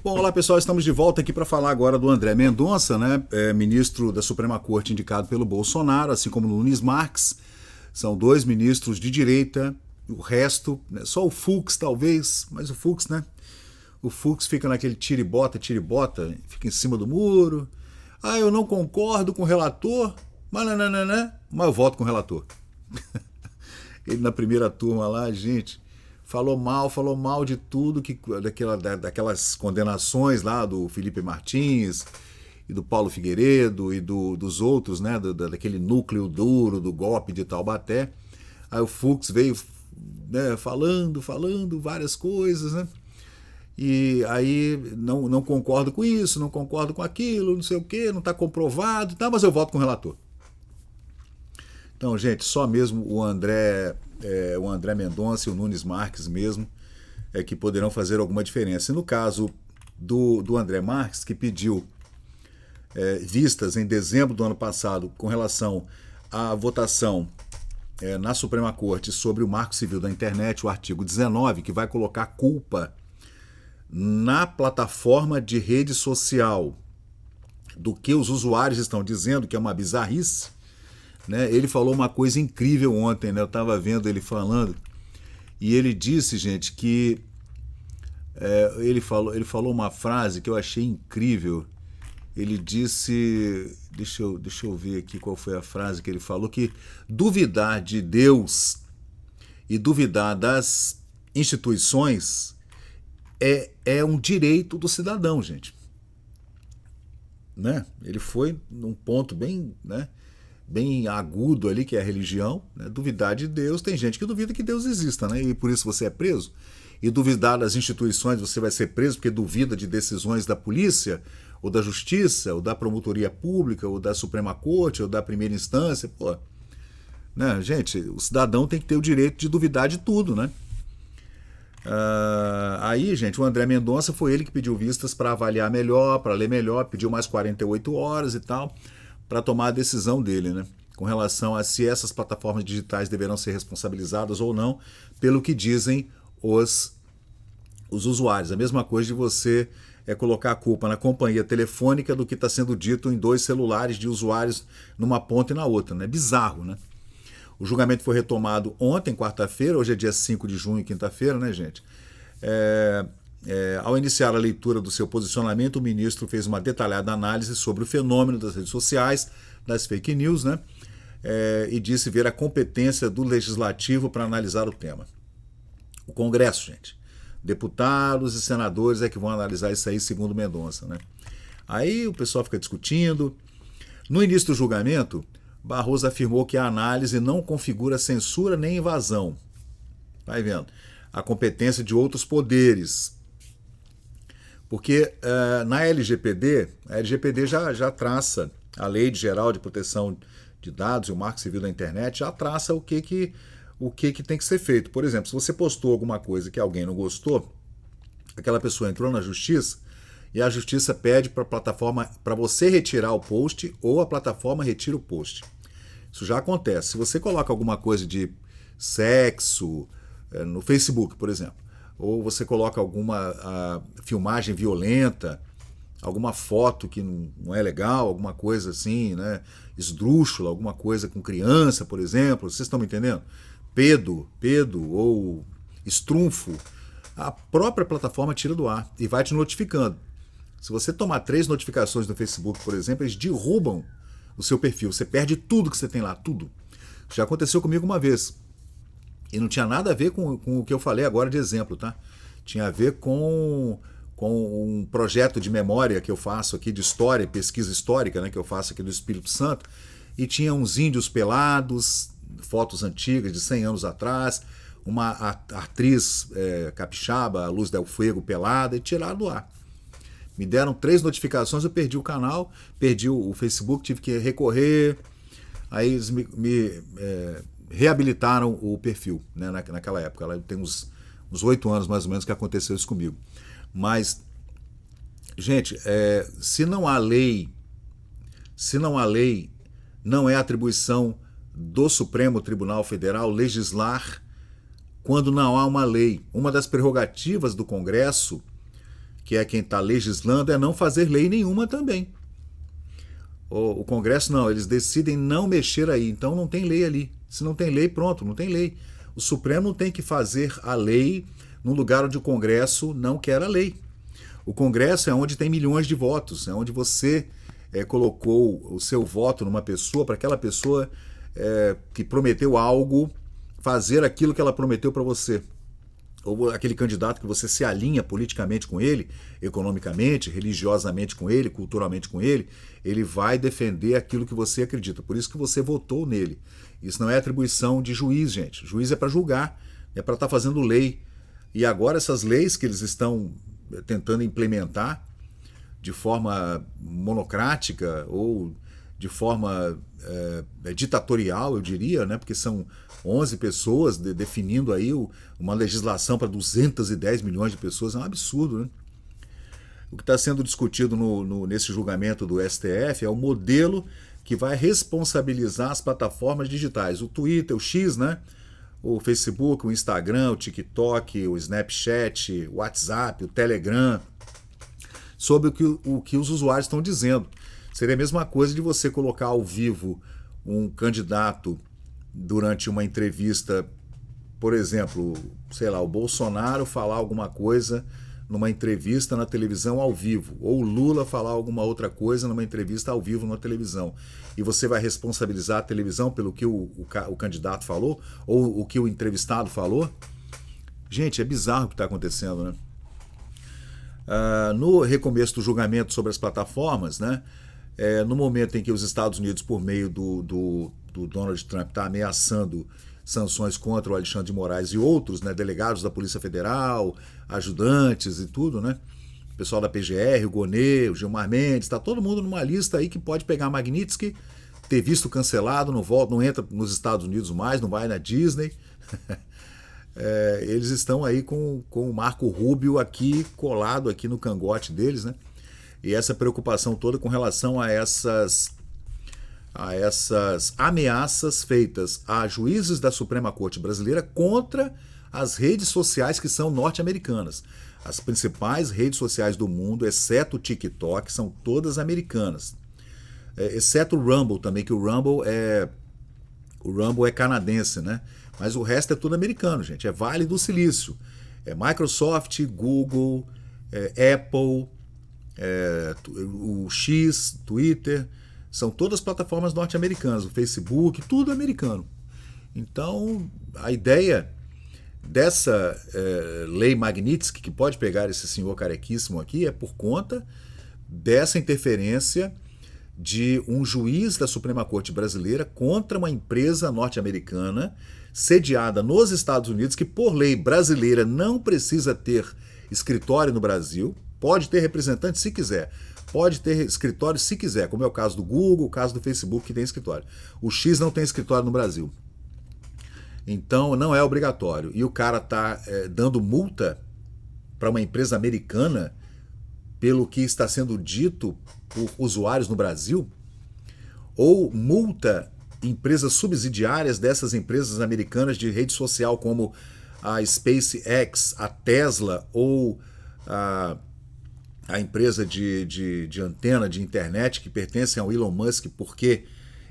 Bom, olá pessoal, estamos de volta aqui para falar agora do André Mendonça, né? Ministro da Suprema Corte indicado pelo Bolsonaro, assim como Nunes Marques. São dois ministros de direita, o resto, né? Só o Fux talvez, mas o Fux, né? O Fux fica naquele tira-e-bota, fica em cima do muro. Ah, eu não concordo com o relator, mas eu voto com o relator. Ele na primeira turma lá, gente, falou mal de tudo, daquelas condenações lá do Felipe Martins e do Paulo Figueiredo e dos outros, né, daquele núcleo duro do golpe de Taubaté. Aí o Fux veio, né, falando várias coisas, né? E aí não concordo com isso, não concordo com aquilo, não sei o quê, não está comprovado, tá, mas eu voto com o relator. Então, gente, só mesmo o André Mendonça e o Nunes Marques mesmo que poderão fazer alguma diferença. E no caso do André Marques, que pediu vistas em dezembro do ano passado com relação à votação na Suprema Corte sobre o Marco Civil da Internet, o artigo 19, que vai colocar culpa na plataforma de rede social do que os usuários estão dizendo, que é uma bizarrice, né? Ele falou uma coisa incrível ontem, né? Eu estava vendo ele falando, e ele disse, gente, que ele falou uma frase que eu achei incrível. Ele disse, deixa eu ver aqui qual foi a frase que ele falou, que duvidar de Deus e duvidar das instituições é um direito do cidadão, gente. Né? Ele foi num ponto bem, né, bem agudo ali, que é a religião, né? Duvidar de Deus, tem gente que duvida que Deus exista, né? E por isso você é preso. E duvidar das instituições, você vai ser preso porque duvida de decisões da polícia, ou da justiça, ou da promotoria pública, ou da Suprema Corte, ou da primeira instância. Pô, né? Gente, o cidadão tem que ter o direito de duvidar de tudo, né? Aí, gente, o André Mendonça foi ele que pediu vistas para avaliar melhor, para ler melhor, pediu mais 48 horas e tal, para tomar a decisão dele, né? Com relação a se essas plataformas digitais deverão ser responsabilizadas ou não pelo que dizem os usuários. A mesma coisa de você colocar a culpa na companhia telefônica do que está sendo dito em dois celulares de usuários numa ponta e na outra, né? Bizarro, né? O julgamento foi retomado ontem, quarta-feira, hoje é dia 5 de junho, quinta-feira, né, gente? Ao iniciar a leitura do seu posicionamento, o ministro fez uma detalhada análise sobre o fenômeno das redes sociais, das fake news, né? E disse ver a competência do legislativo para analisar o tema. O Congresso, gente. Deputados e senadores é que vão analisar isso aí, segundo Mendonça, né? Aí o pessoal fica discutindo. No início do julgamento, Barroso afirmou que a análise não configura censura nem invasão. Vai vendo? A competência de outros poderes. Porque na LGPD, a LGPD já traça, a Lei Geral de Proteção de Dados e o Marco Civil da Internet já traça o que tem que ser feito. Por exemplo, se você postou alguma coisa que alguém não gostou, aquela pessoa entrou na justiça e a justiça pede para a plataforma para você retirar o post ou a plataforma retira o post. Isso já acontece. Se você coloca alguma coisa de sexo no Facebook, por exemplo, ou você coloca alguma filmagem violenta, alguma foto que não é legal, alguma coisa assim, né, esdrúxula, alguma coisa com criança, por exemplo, vocês estão me entendendo? Pedo ou estrunfo, a própria plataforma tira do ar e vai te notificando. Se você tomar 3 notificações no Facebook, por exemplo, eles derrubam o seu perfil. Você perde tudo que você tem lá, tudo. Já aconteceu comigo uma vez. E não tinha nada a ver com o que eu falei agora de exemplo, tá? Tinha a ver com um projeto de memória que eu faço aqui, de história, pesquisa histórica, né, que eu faço aqui do Espírito Santo. E tinha uns índios pelados, fotos antigas de 100 anos atrás, uma atriz capixaba, a Luz del Fuego, pelada, e tiraram do ar. Me deram 3 notificações, eu perdi o canal, perdi o Facebook, tive que recorrer. Aí eles me reabilitaram o perfil, né, naquela época. Ela tem uns 8 anos mais ou menos que aconteceu isso comigo. Mas, gente, se não há lei, não é atribuição do Supremo Tribunal Federal legislar quando não há uma lei. Uma das prerrogativas do Congresso, que é quem está legislando, é não fazer lei nenhuma também. O Congresso não, eles decidem não mexer aí, então não tem lei ali. Se não tem lei, pronto, não tem lei. O Supremo tem que fazer a lei num lugar onde o Congresso não quer a lei. O Congresso é onde tem milhões de votos, é onde você colocou o seu voto numa pessoa, para aquela pessoa que prometeu algo, fazer aquilo que ela prometeu para você. Ou aquele candidato que você se alinha politicamente com ele, economicamente, religiosamente com ele, culturalmente com ele, ele vai defender aquilo que você acredita. Por isso que você votou nele. Isso não é atribuição de juiz, gente. Juiz é para julgar, é para estar fazendo lei. E agora essas leis que eles estão tentando implementar de forma monocrática ou de forma ditatorial, eu diria, né? Porque são 11 pessoas definindo aí uma legislação para 210 milhões de pessoas, é um absurdo, né? O que está sendo discutido nesse julgamento do STF é o modelo que vai responsabilizar as plataformas digitais, o Twitter, o X, né? O Facebook, o Instagram, o TikTok, o Snapchat, o WhatsApp, o Telegram, sobre o que os usuários estão dizendo. Seria a mesma coisa de você colocar ao vivo um candidato durante uma entrevista, por exemplo, sei lá, o Bolsonaro falar alguma coisa numa entrevista na televisão ao vivo, ou o Lula falar alguma outra coisa numa entrevista ao vivo na televisão. E você vai responsabilizar a televisão pelo que o candidato falou, ou o que o entrevistado falou? Gente, é bizarro o que está acontecendo, né? No recomeço do julgamento sobre as plataformas, né, no momento em que os Estados Unidos, por meio do Donald Trump, está ameaçando sanções contra o Alexandre de Moraes e outros, né, delegados da Polícia Federal, ajudantes e tudo, né, o pessoal da PGR, o Gonê, o Gilmar Mendes, está todo mundo numa lista aí que pode pegar Magnitsky, ter visto cancelado, não volta, não entra nos Estados Unidos mais, não vai na Disney. Eles estão aí com o Marco Rubio aqui, colado aqui no cangote deles, né? E essa preocupação toda com relação a essas ameaças feitas a juízes da Suprema Corte Brasileira contra as redes sociais que são norte-americanas. As principais redes sociais do mundo, exceto o TikTok, são todas americanas. Exceto o Rumble também, que o Rumble é canadense, né? Mas o resto é tudo americano, gente. É Vale do Silício. É Microsoft, Google, Apple, o X, Twitter. São todas plataformas norte-americanas. O Facebook, tudo americano. Então, a ideia dessa lei Magnitsky, que pode pegar esse senhor carequíssimo aqui, é por conta dessa interferência de um juiz da Suprema Corte Brasileira contra uma empresa norte-americana sediada nos Estados Unidos, que por lei brasileira não precisa ter escritório no Brasil, pode ter representante se quiser, pode ter escritório se quiser, como é o caso do Google, o caso do Facebook, que tem escritório. O X não tem escritório no Brasil. Então não é obrigatório. E o cara está dando multa para uma empresa americana pelo que está sendo dito por usuários no Brasil, ou multa empresas subsidiárias dessas empresas americanas de rede social, como a SpaceX, a Tesla ou a empresa de antena de internet que pertence ao Elon Musk, porque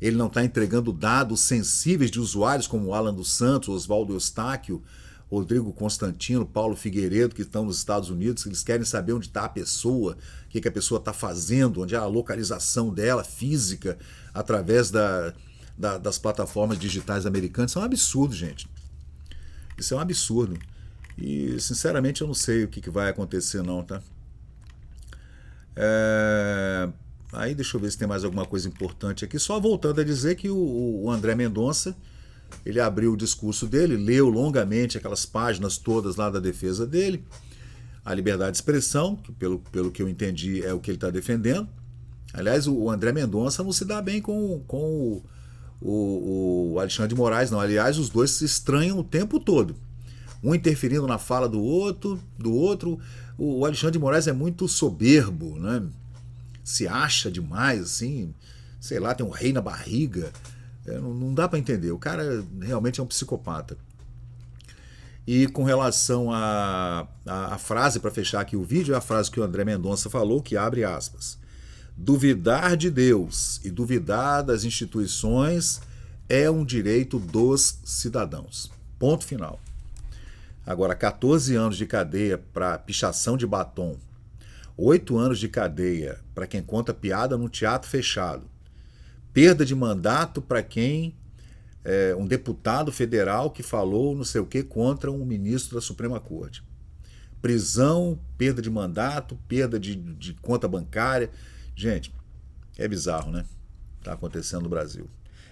ele não está entregando dados sensíveis de usuários como o Alan dos Santos, Oswaldo Eustáquio, Rodrigo Constantino, Paulo Figueiredo, que estão nos Estados Unidos, eles querem saber onde está a pessoa, o que a pessoa está fazendo, onde é a localização dela física, através das plataformas digitais americanas. Isso é um absurdo, gente. Isso é um absurdo. E, sinceramente, eu não sei o que vai acontecer, não, tá? Aí, deixa eu ver se tem mais alguma coisa importante aqui. Só voltando a dizer que o André Mendonça, ele abriu o discurso dele, leu longamente aquelas páginas todas lá da defesa dele, a liberdade de expressão, que pelo que eu entendi é o que ele está defendendo. Aliás, o André Mendonça não se dá bem com o Alexandre de Moraes, não. Aliás, os dois se estranham o tempo todo. Um interferindo na fala do outro. O Alexandre de Moraes é muito soberbo, né? Se acha demais, assim, sei lá, tem um rei na barriga. Não dá para entender. O cara realmente é um psicopata. E com relação à frase, para fechar aqui o vídeo, é a frase que o André Mendonça falou, que abre aspas. Duvidar de Deus e duvidar das instituições é um direito dos cidadãos. Ponto final. Agora, 14 anos de cadeia para pichação de batom, 8 anos de cadeia para quem conta piada no teatro fechado, perda de mandato para quem um deputado federal que falou não sei o que contra um ministro da Suprema Corte. Prisão, perda de mandato, perda de conta bancária. Gente, é bizarro, né? Tá acontecendo no Brasil.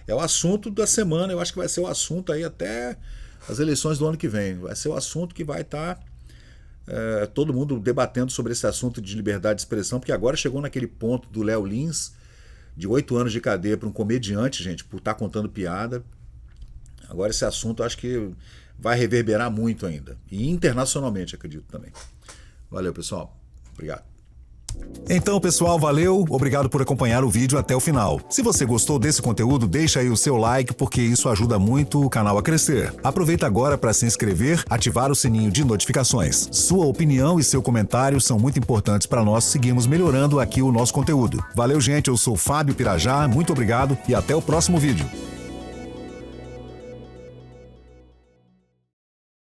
É o assunto da semana, eu acho que vai ser o assunto aí até as eleições do ano que vem. Vai ser o assunto que vai estar todo mundo debatendo sobre esse assunto de liberdade de expressão, porque agora chegou naquele ponto do Léo Lins, de 8 anos de cadeia para um comediante, gente, por estar contando piada. Agora esse assunto eu acho que vai reverberar muito ainda. E internacionalmente, acredito também. Valeu, pessoal. Obrigado. Então, pessoal, valeu, obrigado por acompanhar o vídeo até o final. Se você gostou desse conteúdo, deixa aí o seu like, porque isso ajuda muito o canal a crescer. Aproveita agora para se inscrever, ativar o sininho de notificações. Sua opinião e seu comentário são muito importantes para nós seguirmos melhorando aqui o nosso conteúdo. Valeu, gente, eu sou Fábio Pirajá, muito obrigado e até o próximo vídeo.